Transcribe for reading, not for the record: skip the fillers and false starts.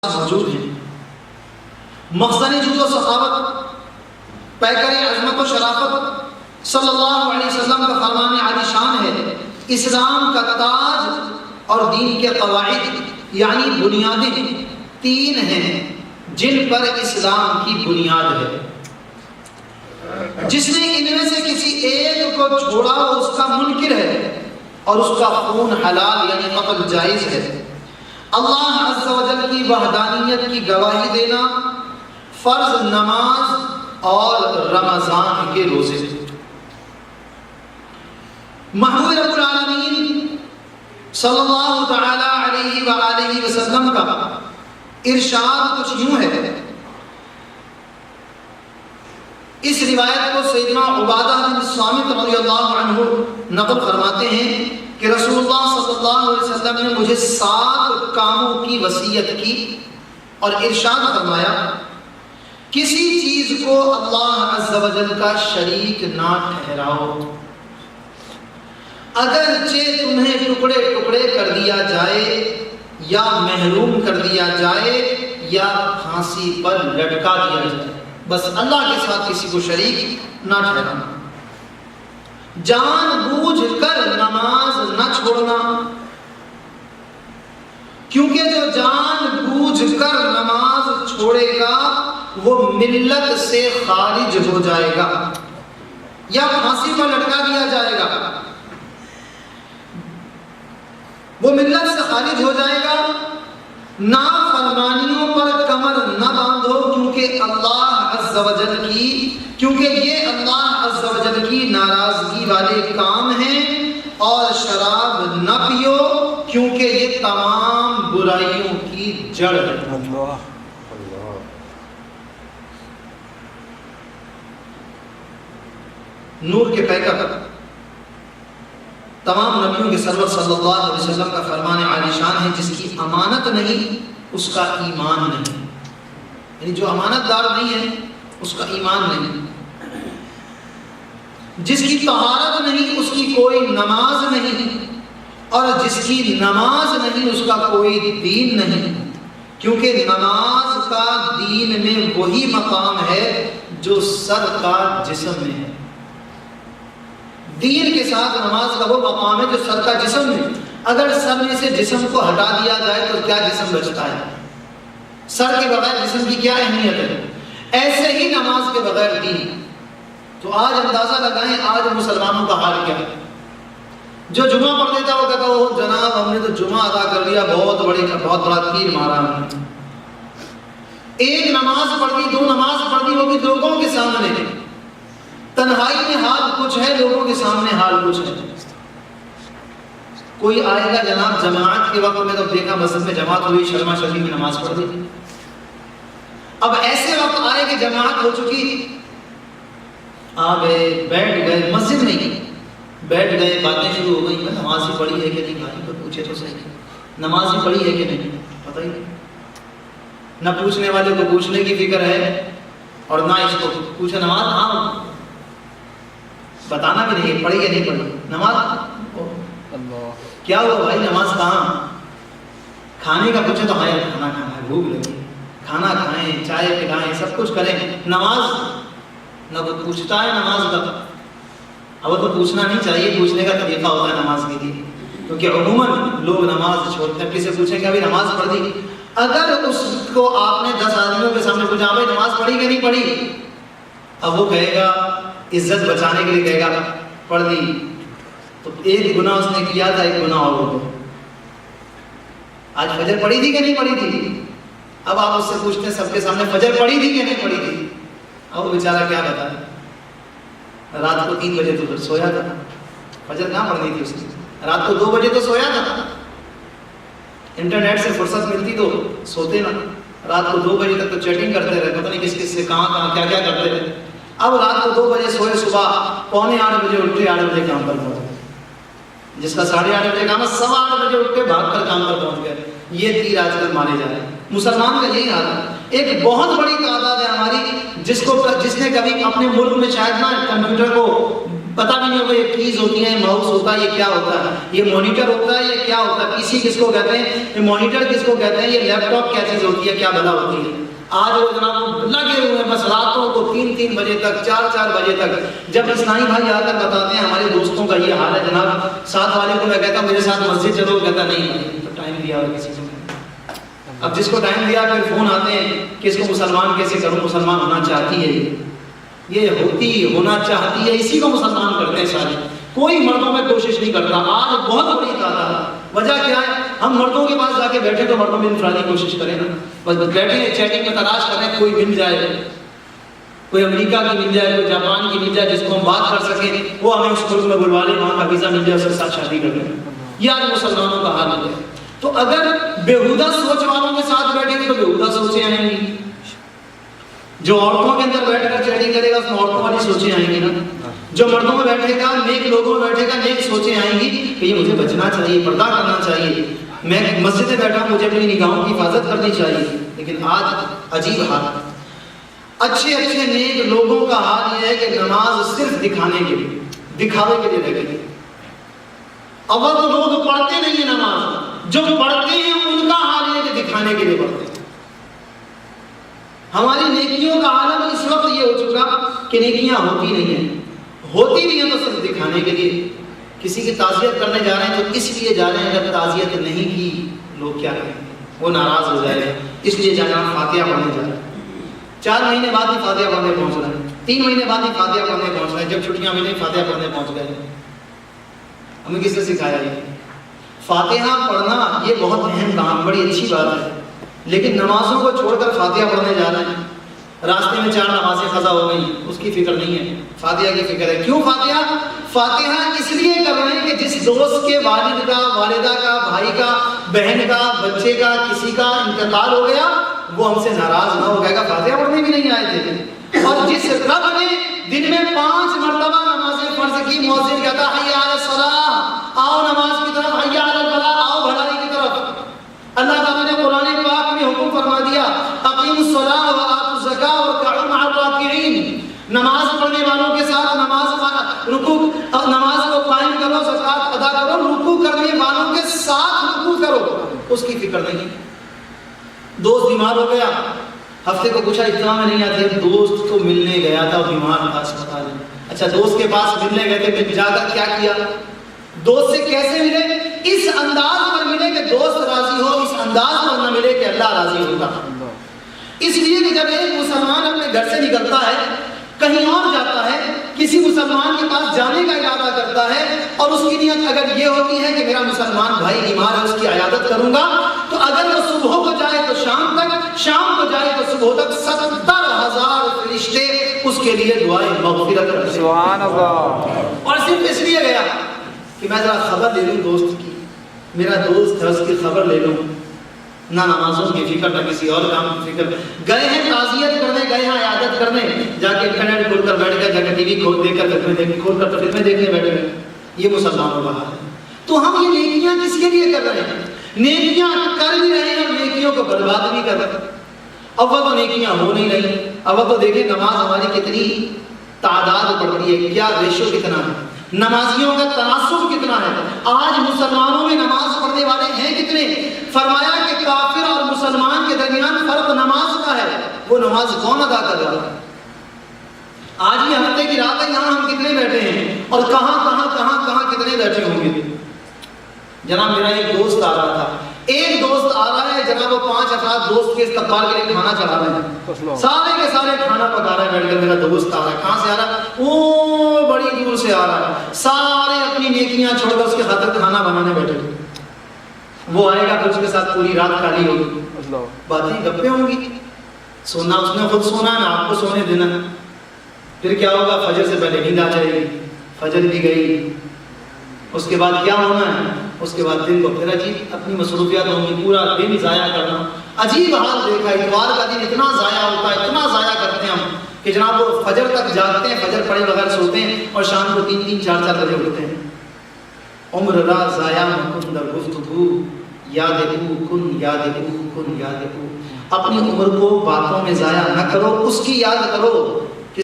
موجود ہیں۔ مخزن جود و سخاوت، پیکر عظمت و شرافت صلی اللہ علیہ وسلم کا فرمان عالی شان ہے، اسلام کا تاج اور دین کے قواعد یعنی بنیادیں تین ہیں جن پر اسلام کی بنیاد ہے۔ جس نے ان میں سے کسی ایک کو چھوڑا وہ اس کا منکر ہے اور اس کا خون حلال یعنی قتل جائز ہے۔ اللہ عز و جل کی وحدانیت کی گواہی دینا، فرض نماز اور رمضان کے روزے۔ محبوب رب العالمین صلی اللہ تعالی علیہ وآلہ وسلم کا ارشاد کچھ یوں ہے۔ اس روایت کو سیدنا عبادہ بن صامت رضی اللہ عنہ نقل فرماتے ہیں کہ رسول اللہ صلی اللہ علیہ وسلم نے مجھے 7 کاموں کی وصیت کی اور ارشاد فرمایا، کسی چیز کو اللہ عز و جل کا شریک نہ ٹھہراؤ، اگرچہ تمہیں ٹکڑے ٹکڑے کر دیا جائے یا محروم کر دیا جائے یا پھانسی پر لٹکا دیا جائے، بس اللہ کے ساتھ کسی کو شریک نہ ٹھہرانا۔ جان بوجھ کر نماز نہ چھوڑنا، کیونکہ جو جان بوجھ کر نماز چھوڑے گا وہ ملت سے خارج ہو جائے گا یا پھانسی پر لٹکا دیا جائے گا، وہ ملت سے خارج ہو جائے گا۔ نافرمانیوں پر کمر نہ باندھو، کیونکہ اللہ عز و جل کی یہ اللہ عز و جل کی ناراضگی والے کام ہیں، اور شراب نہ پیو کیونکہ یہ تمام برائیوں کی جڑ ہے۔ نور کے پیکر تمام نبیوں کے سرور صلی اللہ علیہ وسلم کا فرمان عالی شان ہے، جس کی امانت نہیں اس کا ایمان نہیں، یعنی جو امانت دار نہیں ہے اس کا ایمان نہیں، جس کی طہارت نہیں اس کی کوئی نماز نہیں، اور جس کی نماز نہیں اس کا کوئی دین نہیں، کیونکہ نماز کا دین میں وہی مقام ہے جو سر کا جسم میں ہے۔ دین کے ساتھ نماز کا وہ مقام ہے جو سر کا جسم میں۔ اگر سر میں سے جسم کو ہٹا دیا جائے تو کیا جسم بچتا ہے؟ سر کے بغیر جسم کی کیا اہمیت ہے؟ ایسے ہی نماز کے بغیر دین۔ تو آج اندازہ لگائیں آج مسلمانوں کا حال کیا ہے۔ جو جمعہ پڑھ دیتا وہ کہتا وہ جناب ہم نے تو جمعہ ادا کر لیا، بہت بڑا تیر مارا ہم نے۔ ایک نماز پڑھ دی، 2 نماز پڑھ دی، وہ بھی لوگوں کے سامنے، تنہائی میں حال کچھ ہے، لوگوں کے سامنے حال کچھ ہے۔ کوئی آئے گا جناب جماعت کے وقت میں تو دیکھا مسجد میں جماعت ہوئی، شرما شرمی میں نماز پڑھ دی۔ اب ایسے وقت آئے کہ جماعت ہو چکی، آ گئے بیٹھ گئے، مسجد نہیں بیٹھ گئے، باتیں شروع ہو گئی، میں نماز ہی پڑھی ہے کہ نہیں، بھائی تو پوچھے تو صحیح، نماز ہی پڑھی ہے کہ نہیں پتہ ہی نہیں۔ نہ پوچھنے والے کو پوچھنے کی فکر ہے اور نہ اس کو پوچھے نماز، ہاں بتانا بھی نہیں پڑھی یا نہیں پڑھی نماز۔ کیا ہوا بھائی نماز کہاں؟ کھانے کا پوچھے تو ہاں کھانا کھانا ہے، بھوک لگی، کھانا کھائیں، چائے پلائیں، سب کچھ کریں، نماز نہ وہ پوچھتا ہے نماز کا۔ اب تو پوچھنا نہیں چاہیے، پوچھنے کا طریقہ ہوتا ہے نماز کے لیے، کیونکہ عموماً لوگ نماز چھوڑتے ہیں، کسی پوچھیں کہ ابھی نماز پڑھ دی۔ اگر اس کو آپ نے 10 آدمیوں کے سامنے پوچھا بھائی نماز پڑھی کہ نہیں پڑھی، اب وہ کہے گا عزت بچانے کے لیے کہے گا پڑھ دی، تو ایک گناہ اس نے کیا تھا، ایک گناہ اور ہو گیا۔ آج فجر پڑھی تھی کہ نہیں پڑھی تھی؟ اب آپ اس سے پوچھتے ہیں سب کے سامنے فجر پڑھی تھی کہ نہیں پڑھی تھی، اب وہ بیچارہ کیا بتائے؟ رات کو 3 بجے تو سویا تھا، فجر کہاں پڑھنی تھی اس نے؟ رات کو 2 بجے تو سویا تھا، انٹرنیٹ سے فرصت ملتی تو سوتے نا، رات کو 2 بجے تک تو چیٹنگ کرتے رہے، پتہ نہیں کس کس سے کہاں کیا کیا کرتے رہے۔ اب رات کو 2 بجے سوئے، صبح 7:45 بجے اٹھے، 8 بجے کام پر پہنچے، جس کا 8:30 بجے کام ہے 8:15 بجے اٹھ کے بھاگ کر کام پر پہنچ گئے۔ یہ تیر آج کل مارے جا رہے ہیں۔ مسلمان کا یہی حال ہے۔ ایک بہت بڑی تعداد ہے ہماری جس نے کبھی اپنے ملک میں شاید نہ کمپیوٹر کو پتہ بھی نہیں ہوگا یہ کیز ہوتی ہیں، ماؤس ہوتا ہے، یہ کیا ہوتا ہے، یہ مانیٹر ہوتا ہے، یہ کیا ہوتا ہے، پی سی کس کو کہتے ہیں، یہ مانیٹر کس کو کہتے ہیں، یہ لیپ ٹاپ کیا چیز ہوتی ہے، کیا بلا ہوتی ہے۔ آج وہ جناب لگے ہوئے بس راتوں کو 3 بجے تک، 4 بجے تک۔ جب اسلامی بھائی آ کر بتاتے ہیں ہمارے دوستوں کا یہ حال ہے جناب، ساتھ والے کو میں کہتا ہوں میرے ساتھ مسجد چلو، کہتا نہیں بھائی تو ٹائم دیا اور کسی کو۔ اب جس کو ٹائم دیا پھر فون آتے ہیں کہ اس کو مسلمان کیسے کروں، مسلمان ہونا چاہتی ہے، یہ ہونا چاہتی ہے، اسی کو مسلمان کرتے ہیں سارے، کوئی مردوں میں کوشش نہیں کرتا۔ آج بہت بڑی تعداد، وجہ کیا ہے؟ ہم مردوں کے پاس جا کے بیٹھے تو مردوں میں انفرادی کوشش کریں نا، بس بیٹھے ہیں چیٹنگ میں تلاش کریں کوئی مل جائے، کوئی امریکہ کی مل جائے، کوئی جاپان کی مل جائے جس کو ہم بات کر سکیں، وہ ہمیں اس ملک میں بلوا لے، وہاں کا ویزا مل جائے، اس کے ساتھ شادی کر لیں۔ یہ آج مسلمانوں کا حال ہے۔ تو اگر بےہودہ سوچ والوں کے ساتھ بیٹھیں گے تو بےہودہ سوچیں آئیں گی، جو عورتوں کے اندر بیٹھ کر چیٹنگ کرے گا اس میں عورتوں والی سوچیں آئیں گی نا، جو مردوں میں بیٹھے گا، نیک لوگوں میں بیٹھے گا، نیک سوچیں آئیں گی کہ یہ مجھے بچنا چاہیے، پردہ کرنا چاہیے، میں مسجد میں بیٹھا ہوں، مجھے اپنی نگاہوں کی حفاظت کرنی چاہیے۔ لیکن آج عجیب حال، اچھے نیک لوگوں کا حال یہ ہے کہ نماز صرف دکھانے کے لیے، دکھاوے کے لیے رہ گئی۔ اول تو لوگ پڑھتے نہیں ہیں نماز، جو پڑھتے ہیں ان کا حال یہ کہ دکھانے کے لیے پڑھتے ہیں۔ ہماری نیکیوں کا عالم اس وقت یہ ہو چکا کہ نیکیاں ہوتی نہیں ہیں، ہوتی بھی ہیں تو صرف دکھانے کے لیے۔ کسی کی تعزیت کرنے جا رہے ہیں تو اس لیے جا رہے ہیں اگر تعزیت نہیں کی لوگ کیا کہیں گے، وہ ناراض ہو جائے گا، اس لیے جا رہے ہیں فاتحہ پڑھنے جا رہے ہیں۔ 4 مہینے بعد ہی فاتحہ پڑھنے پہنچ رہے ہیں، 3 مہینے بعد ہی فاتحہ پڑھنے پہنچ رہے ہیں، جب چھٹیاں ملیں فاتحہ پڑھنے پہنچ گئے۔ ہمیں کس نے سکھایا یہ؟ فاتحہ پڑھنا یہ بہت اہم کام، بڑی اچھی بات ہے، لیکن نمازوں کو چھوڑ کر فاتحہ پڑھنے جا رہے ہیں۔ راستے میں 4 نمازیں قضا ہو گئی، اس کی فکر نہیں ہے، فاتحہ کی فکر ہے۔ کیوں فاتحہ؟ فاتحہ اس لیے کر رہے ہیں کہ جس دوست کے والد کا، والدہ کا، بھائی کا، بہن کا، بچے کا، کسی کا انتقال ہو گیا وہ ہم سے ناراض نہ ہو گئے گا، فاتحہ پڑھنے بھی نہیں آئے تھے۔ اور جس رب نے دن میں 5 مرتبہ نمازیں فرض کی، مؤذن کہتا حی علی الصلاۃ، آؤ نماز کی طرف، حی علی الفلاح، آؤ بھلائی کی طرف۔ اللہ تعالیٰ نے قرآن پاک میں حکم فرما دیا اقیموا الصلاۃ وآتوا الزکاۃ وارکعوا مع الراکعین، نماز پڑھنے والوں کے ساتھ نماز کو قائم کرو، زکات ادا کرو، رکوع کرنے والوں کے ساتھ رکوع کرو، اس کی فکر نہیں۔ دوست بیمار ہو گیا، ہفتے کو پوچھا اجتماع میں نہیں آتی، دوست تو ملنے گیا تھا، بیمار تھا اسپتال میں۔ اچھا دوست کے پاس ملنے گئے تھے، پھر جا کر کیا کیا؟ دوست سے کیسے ملے؟ اس انداز پر ملے کہ دوست راضی ہو، اس انداز پر نہ ملے کہ اللہ راضی ہوگا۔ اس لیے کہ جب ایک مسلمان اپنے گھر سے نکلتا ہے، کہیں اور جاتا ہے، کسی مسلمان کے پاس جانے کا ارادہ کرتا ہے، اور اس کی نیت اگر یہ ہوتی ہے کہ میرا مسلمان بھائی بیمار ہے، اس کی عیادت کروں گا، تو اگر وہ صبح کو جائے تو شام تک، شام کو جائے تو صبح تک 70,000 فرشتے اس کے لیے دعائیں مغفرت کرتے ہیں۔ سبحان اللہ۔ اور صرف اس لیے گیا کہ میں ذرا خبر لے لوں دوست کی، میرا دوست ہے اس کی خبر لے لوں، نہ نمازوں کی فکر نہ کسی اور کام کی فکر۔ گئے ہیں تعزیت کرنے، گئے ہیں عیادت کرنے، جا کے انٹرنیٹ کھول کر بیٹھ گئے، جا کے ٹی وی کھول دیکھ کر کھول کر فلمیں دیکھنے بیٹھ گئے۔ یہ مسلمانوں کا حال ہے۔ تو ہم یہ نیکیاں کس کے لیے کر رہے ہیں؟ نیکیاں کر بھی رہے ہیں اور نیکیوں کو برباد بھی کر رہے ہیں۔ اول تو نیکیاں ہو نہیں رہی، اول تو دیکھیں نماز ہماری کتنی تعداد بڑھتی ہے، کیا ریشو کتنا ہے، نمازیوں کا تناسب کتنا ہے۔ آج مسلمانوں میں نماز پڑھنے والے ہیں کتنے؟ فرمایا کہ کافر اور مسلمان کے درمیان فرق نماز کا ہے، وہ نماز کون ادا کر رہا ہے؟ آج یہ ہفتے کی رات ہے، یہاں ہم کتنے بیٹھے ہیں اور کہاں کتنے بیٹھے ہوں گے؟ جناب میرا ایک دوست آ رہا تھا، ایک دوست آ رہا ہے جناب، وہ 5 افراد دوست کے استقبال کے لیے کھانا چڑھا رہے ہیں، سارے کے سارے کھانا پکا رہے ہیں بیٹھ کر۔ میرا دوست آ رہا ہے، کہاں سے آ رہا ہے؟ وہ بڑی دور سے آ رہا ہے، سارے اپنی نیکیاں چھوڑ کر اس کے خاطر کھانا بنانے بیٹھے ہوئے۔ وہ آئے گا پھر اس کے ساتھ پوری رات کھالی ہوگی، باتیں گپیں ہوں گی، سونا اس نے خود سونا ہے، آپ کو سونے دینا۔ پھر کیا ہوگا؟ فجر سے پہلے نیند آ جائے گی، فجر بھی گئی، اس کے بعد کیا ہونا ہے؟ اس کے بعد دن کو پھر عجیب اپنی مصروفیات ہوں گی، پورا دن ضائع کرنا۔ عجیب حال دیکھا، اتوار کا دن اتنا ضائع ہوتا ہے، اتنا ضائع کرتے ہیں ہم کہ جناب وہ فجر تک جاگتے ہیں، فجر پڑھے بغیر سوتے ہیں اور شام کو 3-3 4-4 بجے اٹھتے ہیں۔ عمر را ضائع مکن در گفتگو، یاد کو، اپنی عمر کو باتوں میں ضائع نہ کرو، اس کی یاد کرو